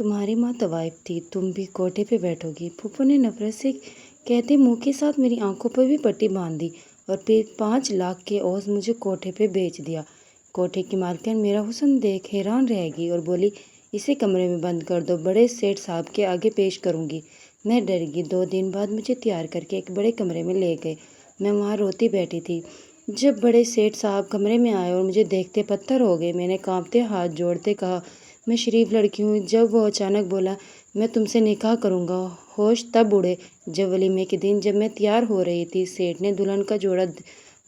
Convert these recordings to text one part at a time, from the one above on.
تمہاری ماں طوائف تھی، تم بھی کوٹھے پہ بیٹھو گی، پھوپھو نے نفرت سے کہتے منہ کے ساتھ میری آنکھوں پر بھی پٹی باندھ دی اور پھر 5 لاکھ کے عوض مجھے کوٹھے پہ بیچ دیا۔ کوٹھے کی مالکن میرا حسن دیکھ حیران رہ گئی اور بولی، اسے کمرے میں بند کر دو، بڑے سیٹھ صاحب کے آگے پیش کروں گی۔ میں ڈر گئی۔ 2 دن بعد مجھے تیار کر کے ایک بڑے کمرے میں لے گئے۔ میں وہاں روتی بیٹھی تھی۔ جب بڑے سیٹھ صاحب کمرے میں آئے اور مجھے دیکھتے پتھر ہو گئے، میں نے کانپتے ہاتھ جوڑتے کہا، میں شریف لڑکی ہوں۔ جب وہ اچانک بولا، میں تم سے نکاح کروں گا، ہوش تب اڑے جب ولیمے کے دن جب میں تیار ہو رہی تھی، سیٹھ نے دلہن کا جوڑا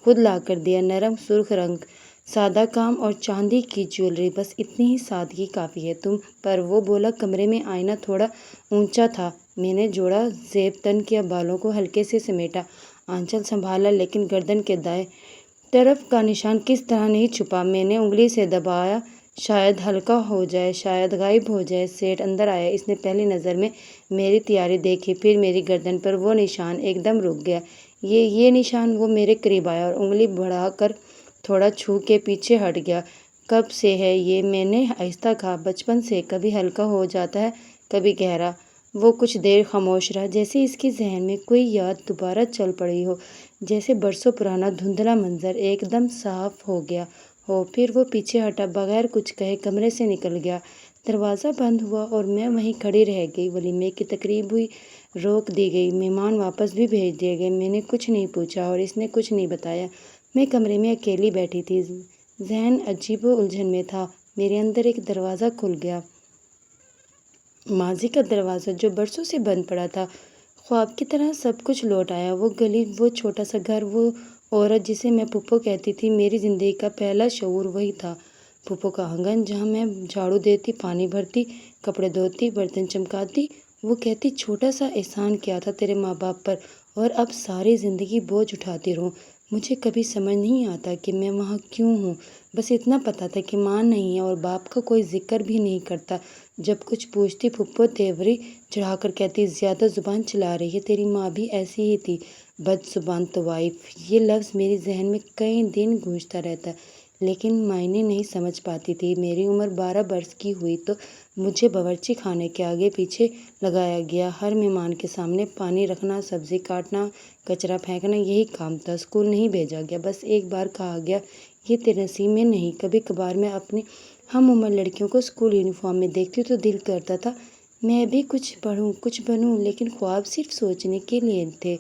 خود لا کر دیا، نرم سرخ رنگ، سادہ کام اور چاندی کی جیولری، بس اتنی ہی سادگی کافی ہے تم پر۔ وہ بولا، کمرے میں آئینہ تھوڑا اونچا تھا، میں نے جوڑا زیب تن کیا، بالوں کو ہلکے سے سمیٹا، آنچل سنبھالا، لیکن گردن کے دائیں طرف کا نشان کس طرح نہیں چھپا۔ میں نے انگلی سے دبایا، شاید ہلکا ہو جائے، شاید غائب ہو جائے۔ سیٹھ اندر آیا، اس نے پہلی نظر میں میری تیاری دیکھی، پھر میری گردن پر وہ نشان ایک دم رک گیا، یہ نشان۔ وہ میرے قریب آیا اور انگلی بڑھا کر تھوڑا چھو کے پیچھے ہٹ گیا۔ کب سے ہے یہ؟ میں نے آہستہ کہا، بچپن سے، کبھی ہلکا ہو جاتا ہے، کبھی گہرا۔ وہ کچھ دیر خاموش رہا، جیسے اس کے ذہن میں کوئی یاد دوبارہ چل پڑی ہو، جیسے برسوں پرانا دھندلا منظر ایک دم صاف ہو گیا ہو۔ پھر وہ پیچھے ہٹا، بغیر کچھ کہے کمرے سے نکل گیا۔ دروازہ بند ہوا اور میں وہیں کھڑی رہ گئی۔ ولیمے کی تقریب ہوئی، روک دی گئی، مہمان واپس بھی بھیج دیے گئے۔ میں نے کچھ نہیں پوچھا اور اس نے کچھ نہیں بتایا۔ میں کمرے میں اکیلی بیٹھی تھی، ذہن عجیب الجھن میں تھا۔ میرے اندر ایک دروازہ کھل گیا، ماضی کا دروازہ جو برسوں سے بند پڑا تھا۔ خواب کی طرح سب کچھ لوٹ آیا، وہ گلی، وہ چھوٹا سا گھر، وہ عورت جسے میں پھوپھو کہتی تھی۔ میری زندگی کا پہلا شعور وہی تھا۔ پھوپھو کا آنگن، جہاں میں جھاڑو دیتی، پانی بھرتی، کپڑے دھوتی، برتن چمکاتی۔ وہ کہتی، چھوٹا سا احسان کیا تھا تیرے ماں باپ پر، اور اب ساری زندگی بوجھ اٹھاتی رہوں۔ مجھے کبھی سمجھ نہیں آتا کہ میں وہاں کیوں ہوں، بس اتنا پتا تھا کہ ماں نہیں ہے اور باپ کا کوئی ذکر بھی نہیں کرتا۔ جب کچھ پوچھتی، پھوپھو تیوری چڑھا کر کہتی، زیادہ زبان چلا رہی ہے، تیری ماں بھی ایسی ہی تھی، بد زبان طوائف۔ یہ لفظ میرے ذہن میں کئی دن گونجتا رہتا، لیکن معنی نہیں سمجھ پاتی تھی۔ میری عمر 12 برس کی ہوئی تو مجھے باورچی خانے کے آگے پیچھے لگایا گیا۔ ہر مہمان کے سامنے پانی رکھنا، سبزی کاٹنا، کچرا پھینکنا، یہی کام تھا۔ اسکول نہیں بھیجا گیا، بس ایک بار کہا گیا، یہ تیرے نصیب میں نہیں۔ کبھی کبھار میں اپنی ہم عمر لڑکیوں کو اسکول یونیفارم میں دیکھتی تو دل کرتا تھا میں بھی کچھ پڑھوں، کچھ بنوں، لیکن خواب صرف سوچنے کے لیے تھے،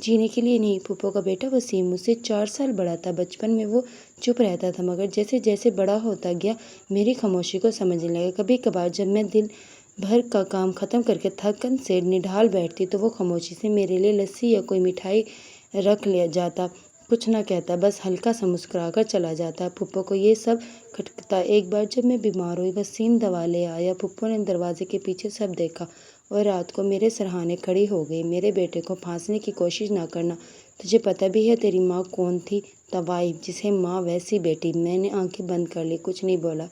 جینے کے لیے نہیں۔ پھوپھو کا بیٹا وسیم مجھ سے 4 سال بڑا تھا۔ بچپن میں وہ چپ رہتا تھا، مگر جیسے جیسے بڑا ہوتا گیا، میری خاموشی کو سمجھنے لگا۔ کبھی کبھار جب میں دن بھر کا کام ختم کر کے تھکن سے نڈھال بیٹھتی تو وہ خاموشی سے میرے لیے لسی یا کوئی مٹھائی رکھ لے جاتا، کچھ نہ کہتا، بس ہلکا سا مسکرا کر چلا جاتا۔ پھوپھو کو یہ سب کھٹکتا۔ ایک بار جب میں بیمار ہوئی، وسیم دوا لے آیا، پھوپھو نے دروازے کے پیچھے سب دیکھا اور رات کو میرے سرہانے کھڑی ہو گئی، میرے بیٹے کو پھانسنے کی کوشش نہ کرنا۔ تجھے پتہ بھی ہے تیری ماں کون تھی؟ طوائف، جیسے ماں ویسی بیٹی۔ میں نے آنکھیں بند کر لی، کچھ نہیں بولا۔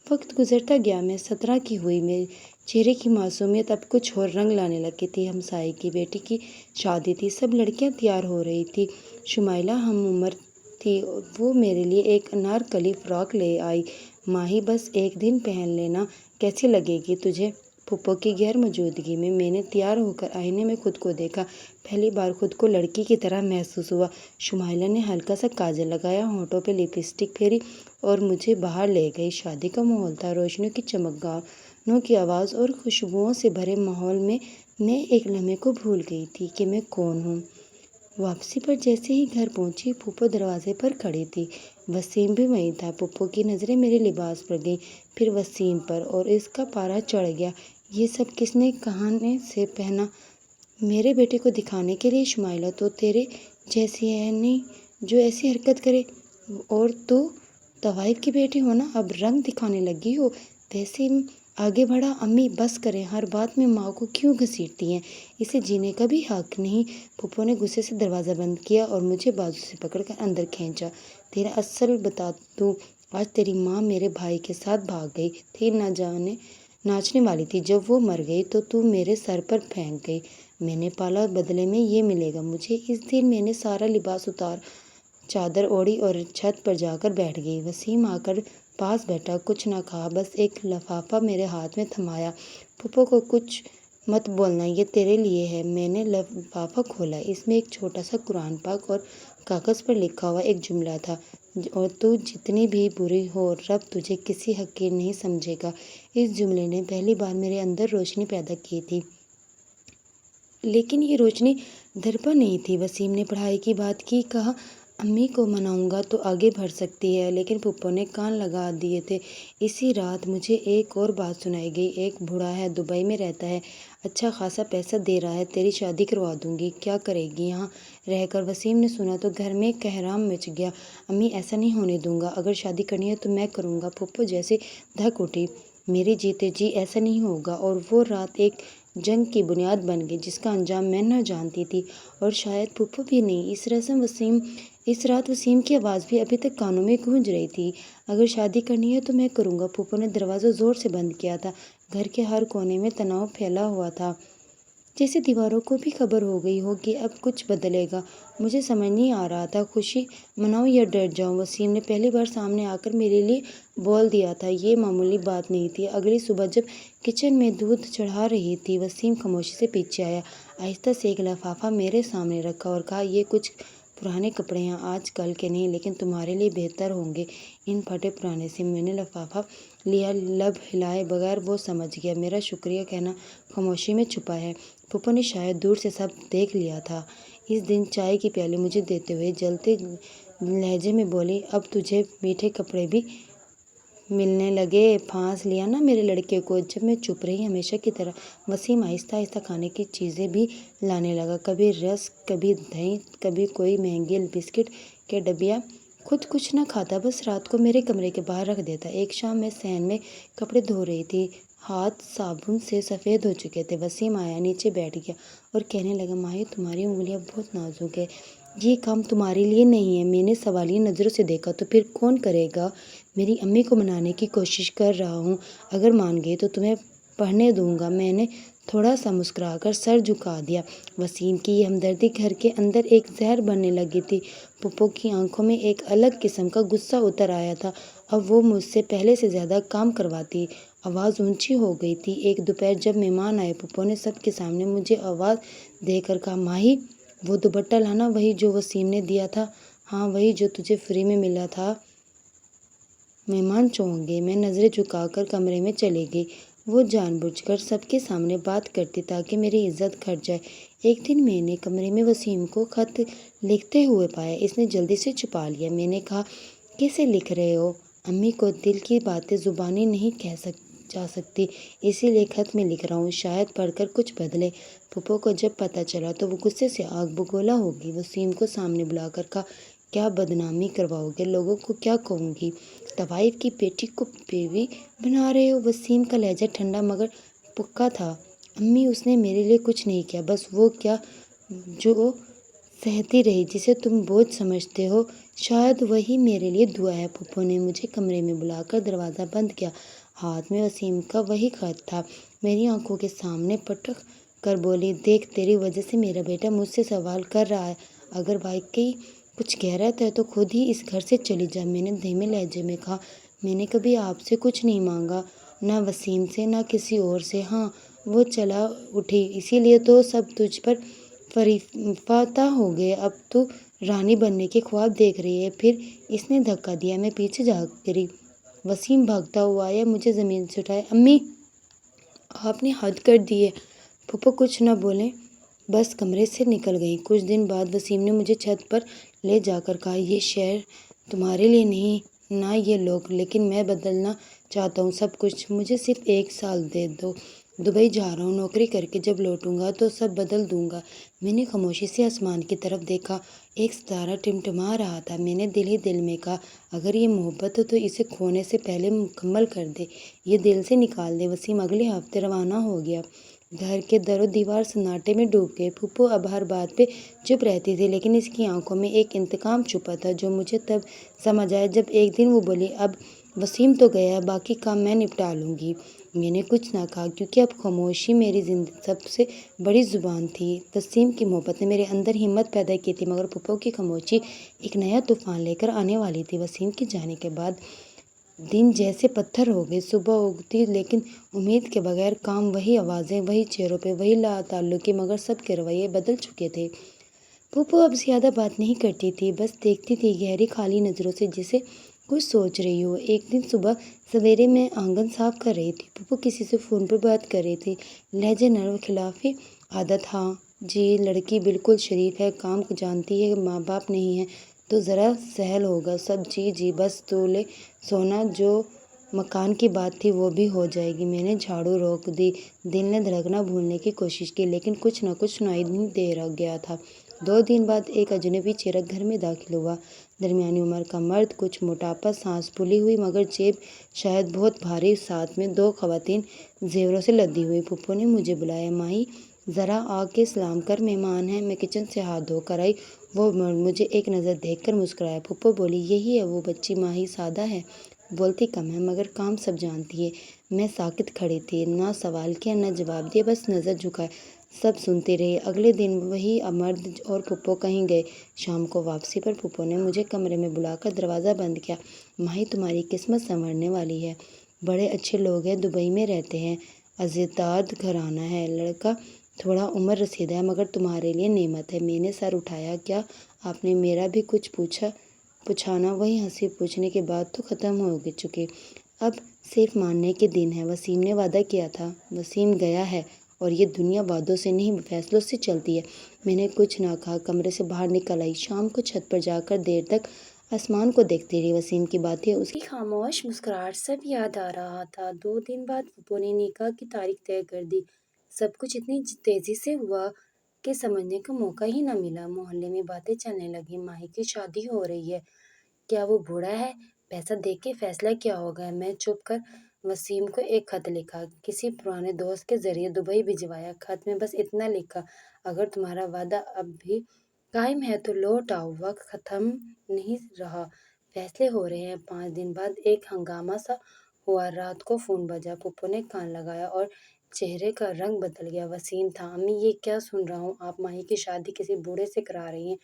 وقت گزرتا گیا، میں 17 کی ہوئی، میرے چہرے کی معصومیت اب کچھ اور رنگ لانے لگی تھی۔ ہمسائے کی بیٹی کی شادی تھی، سب لڑکیاں تیار ہو رہی تھیں۔ شمائلہ ہم عمر تھی، وہ میرے لیے ایک انارکلی فراک لے آئی۔ ماہی، بس ایک دن پہن لینا، کیسی لگے گی تجھے؟ پھوپھو کی غیر موجودگی میں نے تیار ہو کر آئینے میں خود کو دیکھا، پہلی بار خود کو لڑکی کی طرح محسوس ہوا۔ شمائلہ نے ہلکا سا کاجل لگایا، ہونٹوں پہ لپسٹک پھیری اور مجھے باہر لے گئی۔ شادی کا ماحول تھا، روشنیوں کی چمک، گانوں کی آواز اور خوشبوؤں سے بھرے ماحول میں میں ایک لمحے کو بھول گئی تھی کہ میں کون ہوں۔ واپسی پر جیسے ہی گھر پہنچی، پھوپھو دروازے پر کھڑی تھی، وسیم بھی وہیں تھا۔ پھوپھو کی نظریں میرے لباس پر گئیں، پھر وسیم پر، اور اس کا پارا چڑھ گیا۔ یہ سب کس نے کہاں سے پہنا؟ میرے بیٹے کو دکھانے کے لیے؟ شمائلہ تو تیرے جیسی ہے نہیں جو ایسی حرکت کرے، اور تو طوائف کی بیٹی ہو نا، اب رنگ دکھانے لگی ہو؟ وسیم آگے بڑھا، امی بس کریں، ہر بات میں ماں کو کیوں گھسیٹتی ہیں، اسے جینے کا بھی حق نہیں؟ پھوپھو نے غصے سے دروازہ بند کیا اور مجھے بازو سے پکڑ کر اندر کھینچا۔ تیرا اصل بتا دوں، آج تیری ماں میرے بھائی کے ساتھ بھاگ گئی تھی، ناچنے والی تھی، جب وہ مر گئی تو میرے سر پر پھینک گئی۔ میں نے پالا، بدلے میں یہ ملے گا مجھے۔ اس دن میں نے سارا لباس اتار، چادر اوڑھی اور چھت پر جا کر بیٹھ گئی۔ وسیم آ کر پاس بیٹھا، کچھ نہ کہا، بس ایک لفافہ میرے ہاتھ میں تھمایا۔ پھپھو کو کچھ مت بولنا، یہ تیرے لیے ہے۔ میں نے لفافہ کھولا، اس میں ایک چھوٹا سا قرآن پاک اور کاغذ پر لکھا ہوا ایک جملہ تھا، اور تو جتنی بھی بری ہو رب تجھے کسی حقیر نہیں سمجھے گا۔ اس جملے نے پہلی بار میرے اندر روشنی پیدا کی تھی، لیکن یہ روشنی درپا نہیں تھی۔ وسیم نے پڑھائی کی بات کی، کہا امی کو مناؤں گا تو آگے بڑھ سکتی ہے، لیکن پھپھو نے کان لگا دیے تھے۔ اسی رات مجھے ایک اور بات سنائی گئی، ایک بوڑھا ہے، دبئی میں رہتا ہے، اچھا خاصا پیسہ دے رہا ہے، تیری شادی کروا دوں گی، کیا کرے گی یہاں رہ کر؟ وسیم نے سنا تو گھر میں کہرام مچ گیا۔ امی ایسا نہیں ہونے دوں گا، اگر شادی کرنی ہے تو میں کروں گا۔ پھپھو جیسے دھک اٹھی، میرے جیتے جی ایسا نہیں ہوگا۔ اور وہ رات ایک جنگ کی بنیاد بن گئی جس کا انجام میں نہ جانتی تھی، اور شاید پھپھو بھی نہیں۔ اس رات وسیم کی آواز بھی ابھی تک کانوں میں گونج رہی تھی، اگر شادی کرنی ہے تو میں کروں گا۔ پھپھو نے دروازہ زور سے بند کیا تھا۔ گھر کے ہر کونے میں تناؤ پھیلا ہوا تھا، جیسے دیواروں کو بھی خبر ہو گئی ہو کہ اب کچھ بدلے گا۔ مجھے سمجھ نہیں آ رہا تھا خوشی مناؤں یا ڈر جاؤں۔ وسیم نے پہلی بار سامنے آ کر میرے لیے بول دیا تھا، یہ معمولی بات نہیں تھی۔ اگلی صبح جب کچن میں دودھ چڑھا رہی تھی، وسیم خاموشی سے پیچھے آیا، آہستہ سے ایک لفافہ میرے سامنے رکھا اور کہا، یہ کچھ پرانے کپڑے ہیں، آج کل کے نہیں، لیکن تمہارے لیے بہتر ہوں گے ان پھٹے پرانے سے۔ میں نے لفافہ لیا، لب ہلائے بغیر وہ سمجھ گیا میرا شکریہ کہنا خاموشی میں چھپا ہے۔ پھپھو نے شاید دور سے سب دیکھ لیا تھا۔ اس دن چائے کی پیالی مجھے دیتے ہوئے جلتے لہجے میں بولی، اب تجھے میٹھے کپڑے بھی ملنے لگے، پھانس لیا نا میرے لڑکے کو۔ جب میں چپ رہی ہمیشہ کی طرح، وسیم آہستہ آہستہ کھانے کی چیزیں بھی لانے لگا، کبھی رس، کبھی دہی، کبھی کوئی مہنگی بسکٹ کے ڈبیاں۔ خود کچھ نہ کھاتا، بس رات کو میرے کمرے کے باہر رکھ دیتا۔ ایک شام میں صحن میں کپڑے دھو رہی تھی، ہاتھ صابن سے سفید ہو چکے تھے۔ وسیم آیا، نیچے بیٹھ گیا اور کہنے لگا، ماہی تمہاری انگلیاں بہت نازک ہیں، یہ کام تمہارے لیے نہیں ہے۔ میں نے سوالیہ نظروں سے دیکھا، تو پھر کون کرے گا؟ میری امی کو منانے کی کوشش کر رہا ہوں، اگر مان گئی تو تمہیں پڑھنے دوں گا۔ میں نے تھوڑا سا مسکرا کر سر جھکا دیا۔ وسیم کی یہ ہمدردی گھر کے اندر ایک زہر بننے لگی تھی۔ پھپھو کی آنکھوں میں ایک الگ قسم کا غصہ اتر آیا تھا، اب وہ مجھ سے پہلے سے زیادہ کام کرواتی۔ آواز اونچی ہو گئی تھی۔ ایک دوپہر جب مہمان آئے، پھپھو نے سب کے سامنے مجھے آواز دے کر کہا، ماہی وہ دوپٹہ لانا، وہی جو وسیم نے دیا تھا؟ ہاں وہی جو تجھے فری میں ملا تھا۔ مہمان چونک گئے، میں نظریں جھکا کر کمرے میں چلی گئی۔ وہ جان بوجھ کر سب کے سامنے بات کرتی تاکہ میری عزت گھٹ جائے۔ ایک دن میں نے کمرے میں وسیم کو خط لکھتے ہوئے پایا، اس نے جلدی سے چھپا لیا۔ میں نے کہا، کیسے لکھ رہے ہو؟ امی کو دل کی باتیں زبانی نہیں کہہ جا سکتی، اسی لیے خط میں لکھ رہا ہوں، شاید پڑھ کر کچھ بدلے۔ پھپھو کو جب پتہ چلا تو وہ غصے سے آگ بگولا ہو گئی۔ وسیم کو سامنے بلا کر کہا، کیا بدنامی کرواؤ گے؟ لوگوں کو کیا کہوں گی؟ طوائف کی بیٹی کو بیوی بنا رہے ہو؟ وسیم کا لہجہ ٹھنڈا مگر پکا تھا۔ امی اس نے میرے لیے کچھ نہیں کیا، بس وہ کیا جو سہتی رہی، جسے تم بوجھ سمجھتے ہو، شاید وہی میرے لیے دعا ہے۔ پھپھو نے مجھے کمرے میں بلا کر دروازہ بند کیا، ہاتھ میں وسیم کا وہی خط تھا۔ میری آنکھوں کے سامنے پٹک کر بولی، دیکھ تیری وجہ سے میرا بیٹا مجھ سے سوال کر رہا ہے، اگر واقعی کچھ غیرت ہے تو خود ہی اس گھر سے چلی جا۔ میں نے دھیمے لہجے میں کہا، میں نے کبھی آپ سے کچھ نہیں مانگا، نہ وسیم سے نہ کسی اور سے۔ ہاں وہ چلا اٹھی، اسی لیے تو سب تجھ پر فریفتہ ہو گئے، اب تو رانی بننے کے خواب دیکھ رہی ہے۔ پھر اس نے دھکا دیا، میں پیچھے جا گری۔ وسیم بھاگتا ہوا آیا، مجھے زمین سے اٹھایا، امی آپ نے حد کر دی ہے۔ پھپھو کچھ نہ بولے، بس کمرے سے نکل گئیں۔ کچھ دن بعد وسیم نے مجھے چھت پر لے جا کر کہا، یہ شہر تمہارے لیے نہیں، نہ یہ لوگ، لیکن میں بدلنا چاہتا ہوں سب کچھ، مجھے صرف 1 سال دے دو، دبئی جا رہا ہوں، نوکری کر کے جب لوٹوں گا تو سب بدل دوں گا۔ میں نے خاموشی سے آسمان کی طرف دیکھا، ایک ستارہ ٹمٹما رہا تھا۔ میں نے دل ہی دل میں کہا، اگر یہ محبت ہے تو اسے کھونے سے پہلے مکمل کر دے، یہ دل سے نکال دے۔ وسیم اگلے ہفتے روانہ ہو گیا۔ گھر کے در و دیوار سناٹے میں ڈوب گئے۔ پھپھو اب ہر بات پہ چپ رہتی تھی، لیکن اس کی آنکھوں میں ایک انتقام چھپا تھا جو مجھے تب سمجھ آیا جب ایک دن وہ بولی، اب وسیم تو گیا ہے، باقی کام میں نپٹا لوں گی۔ میں نے کچھ نہ کہا، کیونکہ اب خاموشی میری سب سے بڑی زبان تھی۔ وسیم کی محبت نے میرے اندر ہمت پیدا کی تھی، مگر پھپھو کی خاموشی ایک نیا طوفان لے کر آنے والی تھی۔ وسیم کے جانے کے بعد دن جیسے پتھر ہو گئے، صبح اگتی لیکن امید کے بغیر، کام وہی، آوازیں وہی، چہروں پہ وہی لا تعلقی، مگر سب کے رویے بدل چکے تھے۔ پھوپھو اب زیادہ بات نہیں کرتی تھی، بس دیکھتی تھی گہری خالی نظروں سے، جیسے کچھ سوچ رہی ہو۔ ایک دن صبح سویرے میں آنگن صاف کر رہی تھی، پھوپھو کسی سے فون پر بات کر رہی تھی، لہجے نرم، خلافی عادت، ہاں جی لڑکی بالکل شریف ہے، کام کو جانتی ہے، ماں باپ نہیں ہے تو ذرا سہل ہوگا سب، جی جی بس تو لے سونا، جو مکان کی بات تھی وہ بھی ہو جائے گی۔ میں نے جھاڑو روک دی، دل نے دھڑکنا بھولنے کی کوشش کی، لیکن کچھ نہ کچھ سنائی نہیں دے گیا تھا۔ 2 دن بعد ایک اجنبی چہرہ گھر میں داخل ہوا، درمیانی عمر کا مرد، کچھ موٹاپا، سانس پھولی ہوئی مگر جیب شاید بہت بھاری، ساتھ میں 2 خواتین زیوروں سے لدی ہوئی۔ پھوپھو نے مجھے بلایا، ماہی ذرا آ کے سلام کر، مہمان ہیں۔ میں کچن سے ہاتھ دھو کر آئی، وہ مرد مجھے ایک نظر دیکھ کر مسکرایا۔ پھوپھو بولی، یہی ہے وہ بچی، ماہی سادہ ہے، بولتی کم ہے مگر کام سب جانتی ہے۔ میں ساکت کھڑی تھی، نہ سوال کیا نہ جواب دیا، بس نظر جھکائے سب سنتے رہے۔ اگلے دن وہی مرد اور پھوپھو کہیں گئے۔ شام کو واپسی پر پھوپھو نے مجھے کمرے میں بلا کر دروازہ بند کیا، ماہی تمہاری قسمت سنورنے والی ہے، بڑے اچھے لوگ ہیں، دبئی میں رہتے ہیں، عزیزدار گھرانہ ہے، لڑکا تھوڑا عمر رسیدہ ہے مگر تمہارے لیے نعمت ہے۔ میں نے سر اٹھایا، کیا آپ نے میرا بھی کچھ پوچھا نا؟ وہی ہنسی، پوچھنے کے بعد تو ختم ہو چکی، اب صرف ماننے کے دن ہیں۔ وسیم نے وعدہ کیا تھا، وسیم گیا ہے، اور یہ دنیا وعدوں سے نہیں فیصلوں سے چلتی ہے۔ میں نے کچھ نہ کہا، کمرے سے باہر نکل آئی، شام کو چھت پر جا کر دیر تک آسمان کو دیکھتی رہی۔ وسیم کی باتیں، اس کی خاموش مسکراہٹ، سب یاد آ رہا تھا۔ 2 دن بعد پھوپھو نے نکاح کی تاریخ طے کر دی۔ سب کچھ اتنی تیزی سے ہوا کہ سمجھنے کا موقع ہی نہ ملا۔ محلے میں باتیں چلنے لگیں، ماہی کی شادی ہو رہی ہے، کیا وہ بوڑھا ہے، پیسہ دیکھ کے فیصلہ کیا ہوگا۔ میں چپ کر وسیم کو ایک خط لکھا، کسی پرانے دوست کے ذریعے دبئی بھجوایا۔ خط میں بس اتنا لکھا، اگر تمہارا وعدہ اب بھی قائم ہے تو لوٹ آؤ، وقت ختم نہیں رہا، فیصلے ہو رہے ہیں۔ 5 دن بعد ایک ہنگامہ سا ہوا، رات کو فون بجا، پھوپھو نے کان لگایا اور چہرے کا رنگ بدل گیا۔ وسیم تھا۔ امی یہ کیا سن رہا ہوں، آپ ماہی کی شادی کسی بوڑھے سے کرا رہی ہیں؟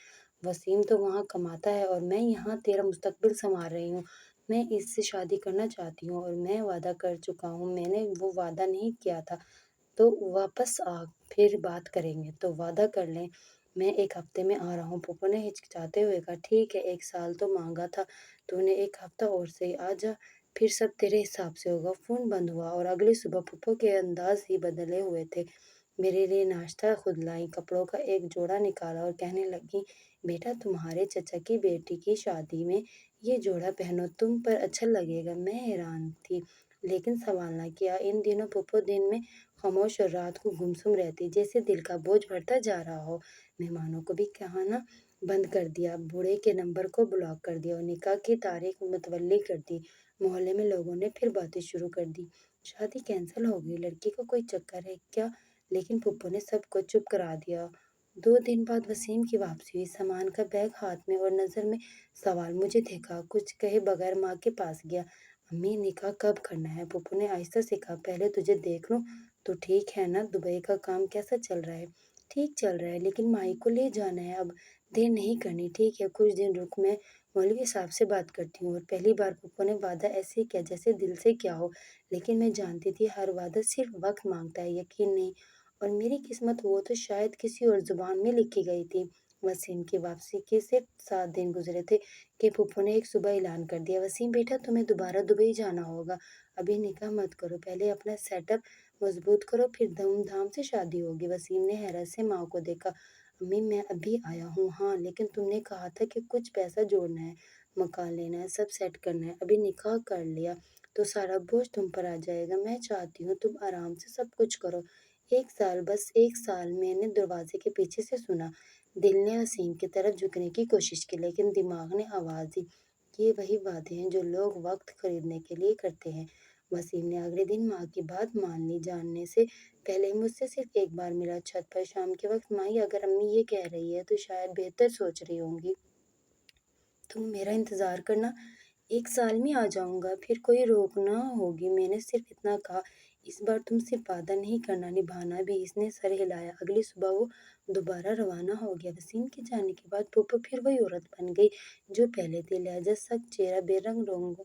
وسیم تو وہاں کماتا ہے اور میں یہاں تیرا مستقبل سنوار رہی ہوں، میں اس سے شادی کرنا چاہتی ہوں، اور میں وعدہ کر چکا ہوں۔ میں نے وہ وعدہ نہیں کیا تھا تو واپس آ، پھر بات کریں گے، تو وعدہ کر لیں، میں 1 ہفتے میں آ رہا ہوں۔ پھوپھو نے ہچکچاتے ہوئے کہا، ٹھیک ہے، 1 سال تو مانگا تھا تو نے، 1 ہفتہ اور سہی، آ جا، پھر سب تیرے حساب سے ہوگا۔ فون بند ہوا اور اگلی صبح پھوپھو کے انداز ہی بدلے ہوئے تھے۔ میرے لیے ناشتہ خود لائیں، کپڑوں کا ایک جوڑا نکالا اور کہنے لگیں، بیٹا تمہارے چچا کی بیٹی کی شادی میں یہ جوڑا پہنو، تم پر اچھا لگے گا۔ میں حیران تھی لیکن سوال نہ کیا۔ ان دنوں پھوپھو دن میں خاموش اور رات کو گمسم رہتی، جیسے دل کا بوجھ بڑھتا جا رہا ہو۔ مہمانوں کو بھی کہنا بند کر دیا، بوڑھے کے نمبر کو بلاک کر دیا اور نکاح کی تاریخ متولی کر دی۔ محلے میں لوگوں نے پھر باتیں شروع کر دی، شادی کینسل ہو گئی، لڑکی کو کوئی چکر ہے کیا؟ لیکن پھوپھو نے سب کو چپ کرا دیا۔ 2 دن بعد وسیم کی واپسی ہوئی، سامان کا بیگ ہاتھ میں اور نظر میں سوال۔ مجھے دیکھا، کچھ کہے بغیر ماں کے پاس گیا، امی نکاح کب کرنا ہے؟ پھوپھو نے آہستہ سے کہا، پہلے تجھے دیکھ لوں تو ٹھیک ہے نا، دبئی کا کام کیسا چل رہا ہے؟ ٹھیک چل رہا ہے، لیکن ماہی کو لے جانا ہے، اب دیر نہیں کرنی، ٹھیک ہے کچھ دن رک، میں مولوی صاحب سے بات کرتی ہوں۔ اور پہلی بار پھوپھو نے وعدہ ایسے کیا جیسے دل سے کیا ہو، لیکن میں جانتی تھی ہر وعدہ صرف وقت مانگتا ہے، یقین نہیں، اور میری قسمت وہ تو شاید کسی اور زبان میں لکھی گئی تھی۔ وسیم کی واپسی کے صرف 7 دن گزرے تھے کہ پھوپھو نے ایک صبح اعلان کر دیا، وسیم بیٹا تمہیں دوبارہ دبئی جانا ہوگا، ابھی نکاح مت کرو، پہلے اپنا سیٹ اپ مضبوط کرو، پھر دھوم دھام سے شادی ہوگی۔ وسیم نے حیرت سے ماں کو دیکھا، امی میں ابھی آیا ہوں، ہاں لیکن تم نے کہا تھا کہ کچھ پیسہ جوڑنا ہے، مکان لینا ہے، سب سیٹ کرنا ہے، ابھی نکاح کر لیا تو سارا بوجھ تم پر آ جائے گا، میں چاہتی ہوں تم آرام سے سب کچھ کرو۔ 1 سال، بس 1 سال، میں نے دروازے کے پیچھے سے سنا۔ دل نے وسیم کی طرف جھکنے کی کوشش کی لیکن دماغ نے آواز دی، یہ وہی وعدے ہیں جو لوگ وقت خریدنے کے لیے کرتے ہیں۔ وسیم نے اگلے دن ماں کی بات مان لی، جانے سے پہلے مجھ سے صرف ایک بار ملا چھت پر شام کے وقت، ماہی اگر امی یہ کہہ رہی ہے تو شاید بہتر سوچ رہی ہوں گی، تم میرا انتظار کرنا، 1 سال میں آ جاؤں گا، پھر کوئی روک نہ ہوگی۔ میں نے صرف اتنا کہا، اس بار تم صرف وعدہ نہیں کرنا، نبھانا بھی۔ اس نے سر ہلایا۔ اگلی صبح وہ دوبارہ روانہ ہو گیا۔ وسیم کے جانے کے بعد پھوپھو پھر وہی عورت بن گئی جو پہلے تھی، لہجہ سخت، چہرہ بے رنگ، رنگوں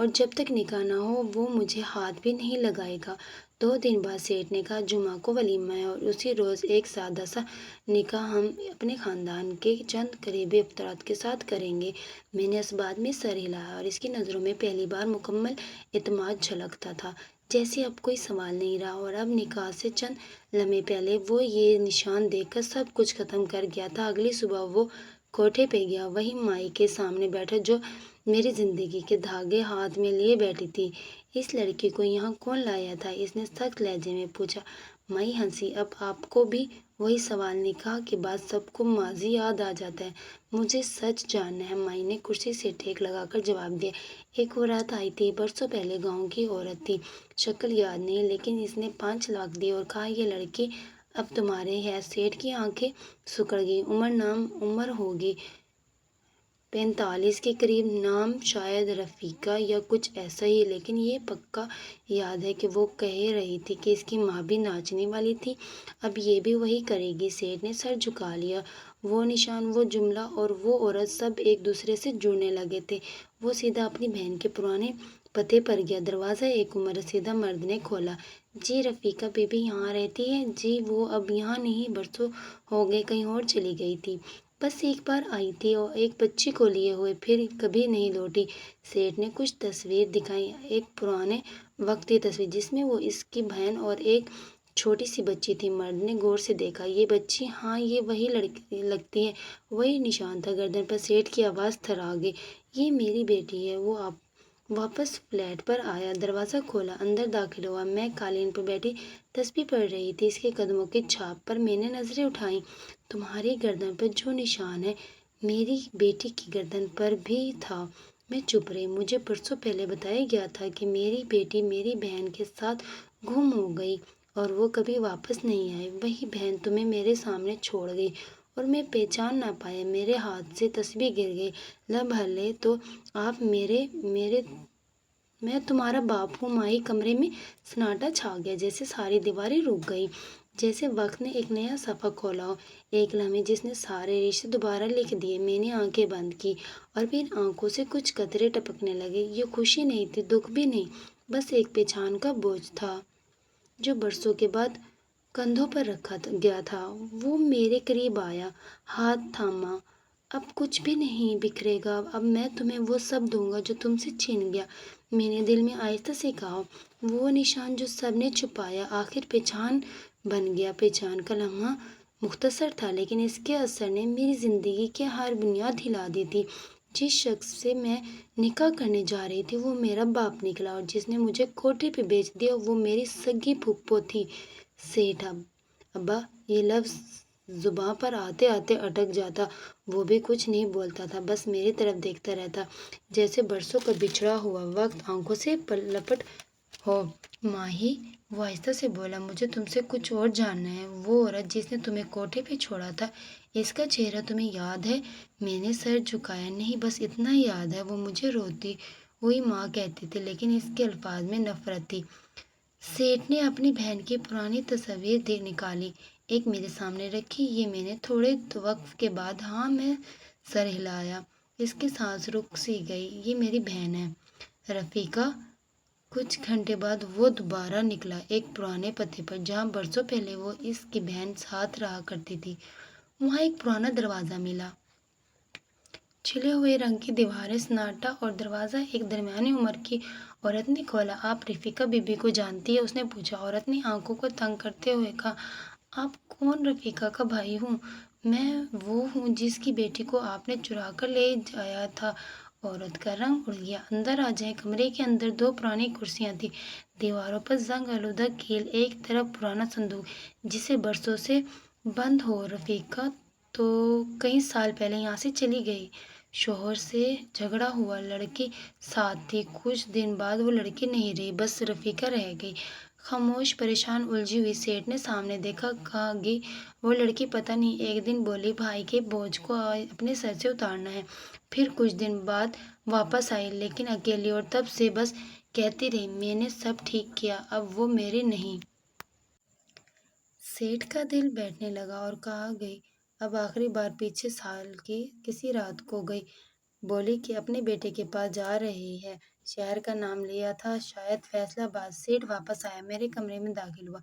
اور جب تک نکاح نہ ہو وہ مجھے ہاتھ بھی نہیں لگائے گا۔ 2 دن بعد سیٹھ نے کہا جمعہ کو ولیمہ ہے اور اسی روز ایک سادہ سا نکاح ہم اپنے خاندان کے چند قریبی افراد کے ساتھ کریں گے۔ میں نے اس بات میں سر ہلایا اور اس کی نظروں میں پہلی بار مکمل اعتماد جھلکتا تھا، جیسے اب کوئی سوال نہیں رہا۔ اور اب نکاح سے چند لمحے پہلے وہ یہ نشان دیکھ کر سب کچھ ختم کر گیا تھا۔ اگلی صبح وہ کوٹھے پہ گیا، وہی مائی کے سامنے بیٹھا جو میری زندگی کے دھاگے ہاتھ میں لیے بیٹھی تھی۔ اس لڑکی کو یہاں کون لایا تھا؟ اس نے سخت لہجے میں پوچھا۔ مائی ہنسی۔ اب آپ کو بھی وہی سوال؟ نکاح کے بعد سب کو ماضی یاد آ جاتا ہے۔ مجھے سچ جاننا ہے، مائی نے کرسی سے ٹیک لگا کر جواب دیا۔ ایک اور رات آئی تھی، برسوں پہلے، گاؤں کی عورت تھی، شکل یاد نہیں، لیکن اس نے 5 لاکھ دیے اور کہا یہ لڑکی اب تمہاری ہے۔ سیٹھ کی آنکھیں سکڑ گئی۔ عمر ہوگی 45 کے قریب، نام شاید رفیقہ یا کچھ ایسا ہی، لیکن یہ پکا یاد ہے کہ وہ کہہ رہی تھی کہ اس کی ماں بھی ناچنے والی تھی، اب یہ بھی وہی کرے گی۔ سیٹھ نے سر جھکا لیا۔ وہ نشان، وہ جملہ اور وہ عورت سب ایک دوسرے سے جڑنے لگے تھے۔ وہ سیدھا اپنی بہن کے پرانے پتے پر گیا۔ دروازہ ایک عمر رسیدہ مرد نے کھولا۔ جی رفیقہ بی بی یہاں رہتی ہے؟ جی وہ اب یہاں نہیں، برسوں ہو گئے کہیں اور چلی گئی تھی، بس ایک بار آئی تھی اور ایک بچی کو لیے ہوئے، پھر کبھی نہیں لوٹی۔ سیٹھ نے کچھ تصویر دکھائی، ایک پرانے وقت کی تصویر جس میں وہ، اس کی بہن اور ایک چھوٹی سی بچی تھی۔ مرد نے غور سے دیکھا۔ یہ بچی؟ ہاں یہ وہی لڑکی لگتی ہے، وہی نشان تھا گردن پر۔ سیٹھ کی آواز تھرا گئی۔ یہ میری بیٹی ہے۔ وہ واپس فلیٹ پر آیا، دروازہ کھولا، اندر داخل ہوا۔ میں قالین پر بیٹھی تسبیح پڑھ رہی تھی، اس کے قدموں کی چھاپ پر میں نے نظریں اٹھائیں۔ تمہاری گردن پر جو نشان ہے میری بیٹی کی گردن پر بھی تھا۔ میں چپ رہی۔ مجھے برسوں پہلے بتایا گیا تھا کہ میری بیٹی میری بہن کے ساتھ گم ہو گئی اور وہ کبھی واپس نہیں آئی۔ وہی بہن تمہیں میرے سامنے چھوڑ گئی اور میں پہچان نہ پایا، میرے ہاتھ سے تسبیح گر گئی۔ لب ہلے تو آپ میں تمہارا باپ ہوں۔ مائی کمرے میں سناٹا چھا گیا، جیسے ساری دیواریں رک گئی، جیسے وقت نے ایک نیا صفحہ کھولا ہو، ایک لمحے جس نے سارے رشتے دوبارہ لکھ دیے۔ میں نے آنکھیں بند کی اور پھر آنکھوں سے کچھ قطرے ٹپکنے لگے۔ یہ خوشی نہیں تھی، دکھ بھی نہیں، بس ایک پہچان کا بوجھ تھا جو برسوں کے بعد کندھوں پر رکھا گیا تھا۔ وہ میرے قریب آیا، ہاتھ تھاما۔ اب کچھ بھی نہیں بکھرے گا، اب میں تمہیں وہ سب دوں گا جو تم سے چھن گیا۔ میں نے دل میں آہستہ سے کہا۔ وہ نشان جو سب نے چھپایا آخر پہچان بن گیا۔ پہچان کا لمحہ مختصر تھا، لیکن اس کے اثر نے میری زندگی کی ہر بنیاد ہلا دی تھی۔ جس شخص سے میں نکاح کرنے جا رہی تھی وہ میرا باپ نکلا، اور جس نے مجھے کوٹھے پہ بیچ دیا وہ میری سگی پھوپھو تھی۔ سیٹھ ابا، یہ لفظ زباں پر آتے آتے اٹک جاتا۔ وہ بھی کچھ نہیں بولتا تھا، بس میری طرف دیکھتا رہتا، جیسے برسوں کا بچھڑا ہوا وقت آنکھوں سے لپٹ ہو۔ ماہی، وہ آہستہ سے بولا، مجھے تم سے کچھ اور جاننا ہے۔ وہ عورت جس نے تمہیں کوٹھے پہ چھوڑا تھا، اس کا چہرہ تمہیں یاد ہے؟ میں نے سر جھکایا۔ نہیں، بس اتنا ہی یاد ہے، وہ مجھے روتی ہوئی ماں کہتی تھی، لیکن اس کے الفاظ میں نفرت تھی۔ سیٹھ نے اپنی بہن کی پرانی تصویر نکالی، ایک میرے سامنے رکھی۔ یہ میں نے تھوڑے وقت کے بعد ہاں میں سر ہلایا۔ اس کی سانس رک سی گئی۔ یہ میری بہن ہے رفیقہ۔ کچھ گھنٹے بعد وہ دوبارہ نکلا، ایک پرانے پتے پر، جہاں برسوں پہلے وہ اس کی بہن ساتھ رہا کرتی تھی۔ وہاں ایک پرانا دروازہ ملا، چھلے ہوئے رنگ کی دیواریں، سناٹا، اور دروازہ ایک درمیانی عمر کی عورت نے کھولا۔ آپ رفیقہ بی بی کو جانتی ہے؟ اس نے پوچھا۔ عورت نے آنکھوں کو تنگ کرتے ہوئے کہا، آپ کون؟ رفیقہ کا بھائی ہوں میں، وہ ہوں جس کی بیٹی کو آپ نے چرا کر لے جایا تھا۔ عورت کا رنگ اڑ گیا۔ اندر آ جائیں۔ کمرے کے اندر 2 پرانی کرسیاں تھیں، دیواروں پر زنگ آلودہ کیل، ایک طرف پرانا صندوق جسے برسوں سے بند ہو۔ رفیقہ تو کئی سال پہلے یہاں سے چلی گئی، شوہر سے جھگڑا ہوا، لڑکی ساتھ تھی، کچھ دن بعد وہ لڑکی نہیں رہی، بس رفیقہ رہ گئی۔ خاموش، پریشان، الجھی ہوئی۔ سیٹھ نے سامنے دیکھا، کہا گی وہ لڑکی پتہ نہیں ایک دن بولی بھائی کے بوجھ کو اپنے سر سے اتارنا ہے، پھر کچھ دن بعد واپس آئی، لیکن اکیلی، اور تب سے بس کہتی رہی میں نے سب ٹھیک کیا، اب وہ میری نہیں۔ سیٹھ کا دل بیٹھنے لگا اور کہا گئی اب آخری بار پیچھے سال کی کسی رات کو گئی، بولی کہ اپنے بیٹے کے پاس جا رہی ہے۔ شہر کا نام لیا تھا، شاید فیصلہ آباد۔ سیٹھ واپس آیا، میرے کمرے میں داخل ہوا۔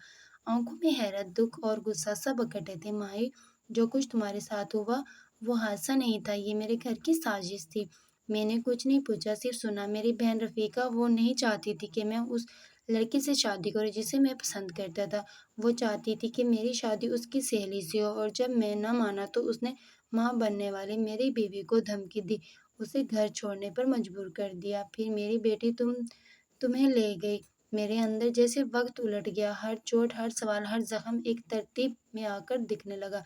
آنکھوں میں حیرت، دکھ اور غصہ سب اکٹھے تھے۔ ماہی، جو کچھ تمہارے ساتھ ہوا وہ حادثہ نہیں تھا، یہ میرے گھر کی سازش تھی۔ میں نے کچھ نہیں پوچھا، صرف سنا۔ میری بہن رفیقہ، وہ نہیں چاہتی تھی کہ میں اس لڑکی سے شادی کروں جسے میں پسند کرتا تھا۔ وہ چاہتی تھی کہ میری شادی اس کی سہیلی سے ہو، اور جب میں نہ مانا تو اس نے ماں بننے والی میری بیوی کو دھمکی دی، اسے گھر چھوڑنے پر مجبور کر دیا۔ پھر میری بیٹی تمہیں لے گئی۔ میرے اندر جیسے وقت الٹ گیا، ہر چوٹ، ہر سوال، ہر زخم ایک ترتیب میں آ کر دکھنے لگا۔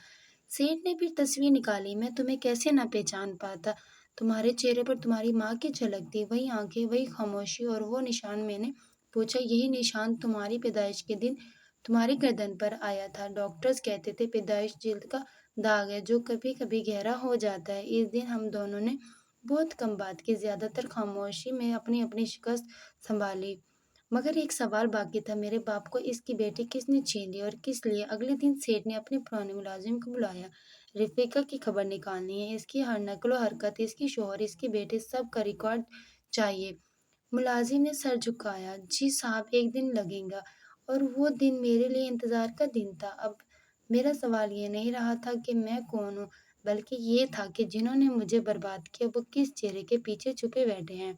سیٹھ نے پھر تصویر نکالی۔ میں تمہیں کیسے نہ پہچان پاتا؟ تمہارے چہرے پر تمہاری ماں کی جھلک تھی، وہی آنکھیں، وہی خاموشی اور وہ نشان۔ میں نے پوچھا، یہی نشان تمہاری پیدائش کے دن تمہاری گردن پر آیا تھا؟ ڈاکٹرز کہتے تھے پیدائش جلد کا داغ ہے جو کبھی کبھی گہرا ہو جاتا ہے۔ اس دن ہم دونوں نے بہت کم بات کی، زیادہ تر خاموشی میں اپنی اپنی شکست سنبھالی۔ مگر ایک سوال باقی تھا، میرے باپ کو اس کی بیٹی کس نے چھین لی اور کس لیے؟ اگلے دن سیٹھ نے اپنے پرانے ملازم کو بلایا۔ رفیقہ کی خبر نکالنی ہے، اس کی ہر نقل و حرکت، اس کی شوہر، اس کی بیٹی، سب کا ریکارڈ چاہیے۔ ملازم نے سر جھکایا۔ جی صاحب، ایک دن لگے گا۔ اور وہ دن میرے لیے انتظار کا دن تھا۔ اب میرا سوال یہ نہیں رہا تھا کہ میں کون ہوں، بلکہ یہ تھا کہ جنہوں نے مجھے برباد کیا وہ کس چہرے کے پیچھے چھپے بیٹھے ہیں۔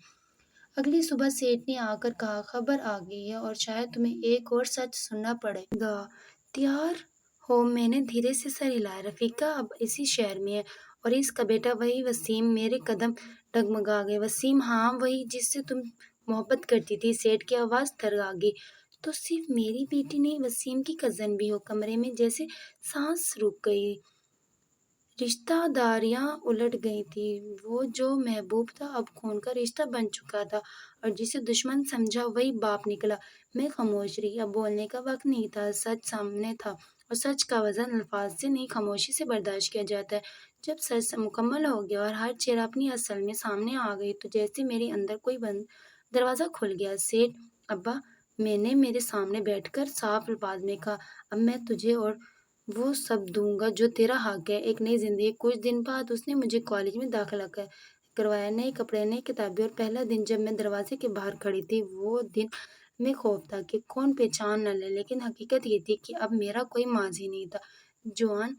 اگلی صبح سیٹھ نے آ کر کہا، خبر آ گئی ہے اور شاید تمہیں ایک اور سچ سننا پڑے گا۔ تیار ہو؟ میں نے دھیرے سے سر ہلایا۔ رفیقہ اب اسی شہر میں ہے اور اس کا بیٹا وہی وسیم۔ میرے قدم ڈگمگا گئے۔ وسیم؟ ہاں، وہی جس سے تم محبت کرتی تھی۔ سیٹھ کی آواز تھرا گئی۔ تو صرف میری بیٹی نہیں، وسیم کی کزن بھی ہو؟ کمرے میں جیسے سانس رک گئی، رشتہ داریاں الٹ گئی تھیں۔ وہ جو محبوب تھا اب خون کا رشتہ بن چکا تھا، اور جسے دشمن سمجھا وہی باپ نکلا۔ میں خاموش رہی۔ اب بولنے کا وقت نہیں تھا، سچ سامنے تھا، اور سچ کا وزن الفاظ سے نہیں، خاموشی سے برداشت کیا جاتا ہے۔ جب سچ مکمل ہو گیا اور ہر چہرہ اپنی اصل میں سامنے آ گئی تو جیسے میرے اندر کوئی بند دروازہ کھل گیا۔ سیٹھ، ابا، میں نے میرے سامنے بیٹھ کر صاف الفاظ میں کہا، اب میں تجھے اور وہ سب دوں گا جو تیرا حق ہے، ایک نئی زندگی۔ کچھ دن بعد اس نے مجھے کالج میں داخلہ کروایا، نئے کپڑے، نئی کتابیں، اور پہلا دن جب میں دروازے کے باہر کھڑی تھی وہ دن میں خوف تھا کہ کون پہچان نہ لے، لیکن حقیقت یہ تھی کہ اب میرا کوئی ماضی نہیں تھا جوان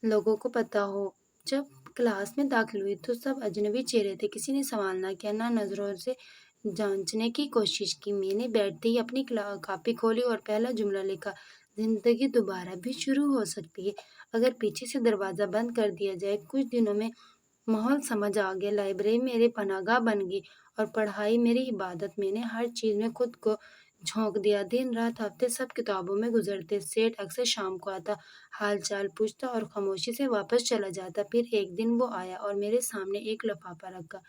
لوگوں کو پتہ ہو۔ جب کلاس میں داخل ہوئی تو سب اجنبی چہرے تھے، کسی نے سوال نہ کیا، نہ نظروں سے جانچنے کی کوشش کی۔ میں نے بیٹھتے ہی اپنی کاپی کھولی اور پہلا جملہ لکھا، زندگی دوبارہ بھی شروع ہو سکتی ہے اگر پیچھے سے دروازہ بند کر دیا جائے۔ کچھ دنوں میں ماحول سمجھ آ گیا، لائبریری میرے پناہ گاہ بن گئی اور پڑھائی میری عبادت۔ میں نے ہر چیز میں خود کو جھونک دیا، دن رات، ہفتے سب کتابوں میں گزرتے۔ سیٹھ اکثر شام کو آتا، حال چال پوچھتا اور خاموشی سے واپس چلا جاتا۔ پھر ایک دن وہ آیا اور میرے سامنے ایک لفافہ رکھا۔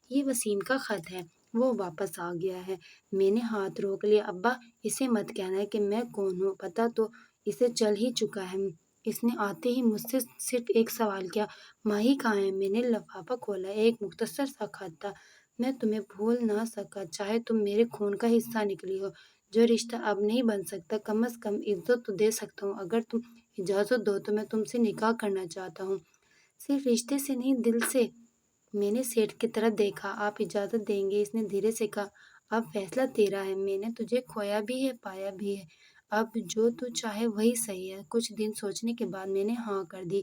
یہ وسیم کا خط ہے، وہ واپس آ گیا ہے۔ میں نے ہاتھ روک لیا۔ ابا، اسے مت کہنا کہ میں کون ہوں، پتہ تو اسے چل ہی چکا ہے۔ اس نے آتے ہی مجھ سے صرف ایک سوال کیا، ماہی کہاں ہے؟ میں نے لفافہ کھولا، ایک مختصر سا خط تھا، میں تمہیں بھول نہ سکا، چاہے تم میرے خون کا حصہ نکلی ہو۔ جو رشتہ اب نہیں بن سکتا، کم از کم عزت تو دے سکتا ہوں۔ اگر تم اجازت دو تو میں تم سے نکاح کرنا چاہتا ہوں، صرف رشتے سے نہیں، دل سے۔ میں نے سیٹھ کی طرف دیکھا۔ آپ اجازت دیں گے؟ اس نے دھیرے سے کہا، اب فیصلہ تیرا ہے، میں نے تجھے کھویا بھی ہے، پایا بھی ہے، اب جو تو چاہے وہی صحیح ہے۔ کچھ دن سوچنے کے بعد میں نے ہاں کر دی،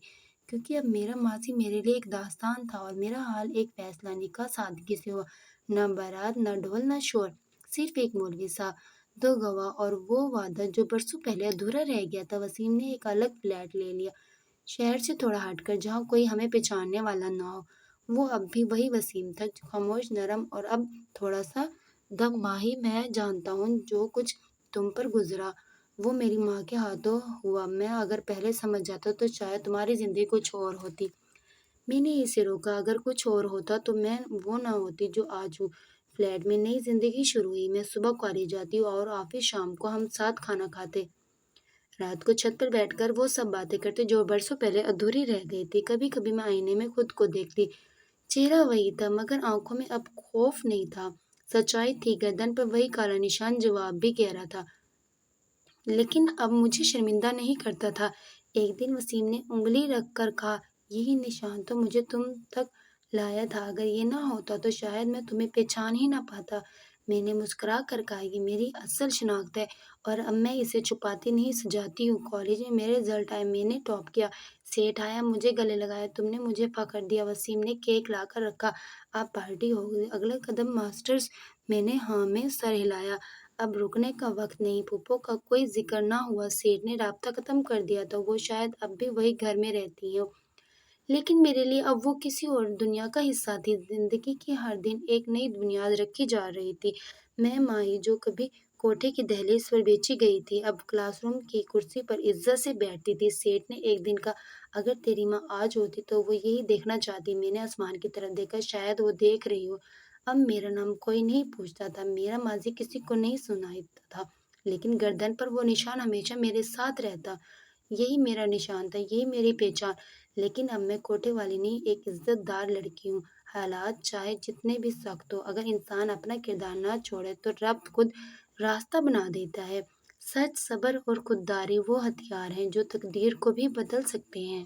کیونکہ اب میرا ماضی میرے لیے ایک داستان تھا اور میرا حال ایک فیصلہ۔ نکاح سادگی سے ہوا، نہ بارات، نہ ڈھول، نہ شور، صرف ایک مولوی صاحب، دو گواہ اور وہ وعدہ جو برسوں پہلے ادھورا رہ گیا تھا۔ وسیم نے ایک الگ فلیٹ لے لیا، شہر سے تھوڑا ہٹ کر، جہاں کوئی ہمیں پہچاننے والا نہ ہو۔ وہ اب بھی وہی وسیم تھا، خاموش، نرم، اور اب تھوڑا سا دم۔ ماہی، میں جانتا ہوں جو کچھ تم پر گزرا وہ میری ماں کے ہاتھوں ہوا۔ میں اگر پہلے سمجھ جاتا تو شاید تمہاری زندگی کچھ اور ہوتی۔ میں نے اسے روکا، اگر کچھ اور ہوتا تو میں وہ نہ ہوتی جو آج ہوں۔ فلیٹ میں نئی زندگی شروع ہوئی۔ میں صبح کالج جاتی اور آفس شام کو، ہم ساتھ کھانا کھاتے، رات کو چھت پر بیٹھ کر وہ سب باتیں کرتے جو برسوں پہلے ادھوری رہ گئی تھی۔ کبھی کبھی میں آئینے میں خود کو دیکھتی، چہرہ وہی تھا مگر آنکھوں میں اب خوف نہیں تھا، سچائی تھی۔ گردن پر وہی کالا نشان جو اب بھی گہرا تھا، لیکن اب مجھے شرمندہ نہیں کرتا تھا۔ ایک دن وسیم نے انگلی رکھ کر کہا، یہی نشان تو مجھے تم تک لایا تھا، اگر یہ نہ ہوتا تو شاید میں تمہیں پہچان ہی نہ پاتا۔ میں نے مسکرا کر کہا، یہ میری اصل شناخت ہے اور اب میں اسے چھپاتی نہیں سجاتی ہوں۔ کالج میں میرے رزلٹ آئے، میں نے ٹاپ کیا، سیٹھ آیا، مجھے گلے لگایا، تم نے مجھے پکڑ دیا، وسیم نے کیک لا کر رکھا، اب پارٹی ہوگی، اگلا قدم ماسٹرز، میں نے ہاں میں سر ہلایا۔ اب رکنے کا وقت نہیں۔ پھپھو کا کوئی ذکر نہ ہوا، سیٹھ نے رابطہ ختم کر دیا تھا، وہ شاید اب بھی وہی گھر میں رہتی ہو، لیکن میرے لیے اب وہ کسی اور دنیا کا حصہ تھی۔ زندگی کی ہر دن ایک نئی بنیاد رکھی جا رہی تھی۔ میں ماہی جو کبھی کوٹھے کی دہلیز پر بیچی گئی تھی، اب کلاس روم کی کرسی پر عزت سے بیٹھتی تھی۔ سیٹھ نے ایک دن کہا، اگر تیری ماں آج ہوتی تو وہ یہی دیکھنا چاہتی۔ میں نے آسمان کی طرف دیکھا، شاید وہ دیکھ رہی ہو۔ اب میرا نام کوئی نہیں پوچھتا تھا، میرا ماضی کسی کو نہیں سناتا تھا، لیکن گردن پر وہ نشان ہمیشہ میرے ساتھ رہتا۔ یہی میرا نشان تھا، یہی میری پہچان۔ لیکن اب میں کوٹھے والی نہیں، ایک عزت دار لڑکی ہوں۔ حالات چاہے جتنے بھی سخت ہو، اگر انسان اپنا کردار نہ چھوڑے تو رب خود راستہ بنا دیتا ہے۔ سچ، صبر اور خودداری وہ ہتھیار ہیں جو تقدیر کو بھی بدل سکتے ہیں۔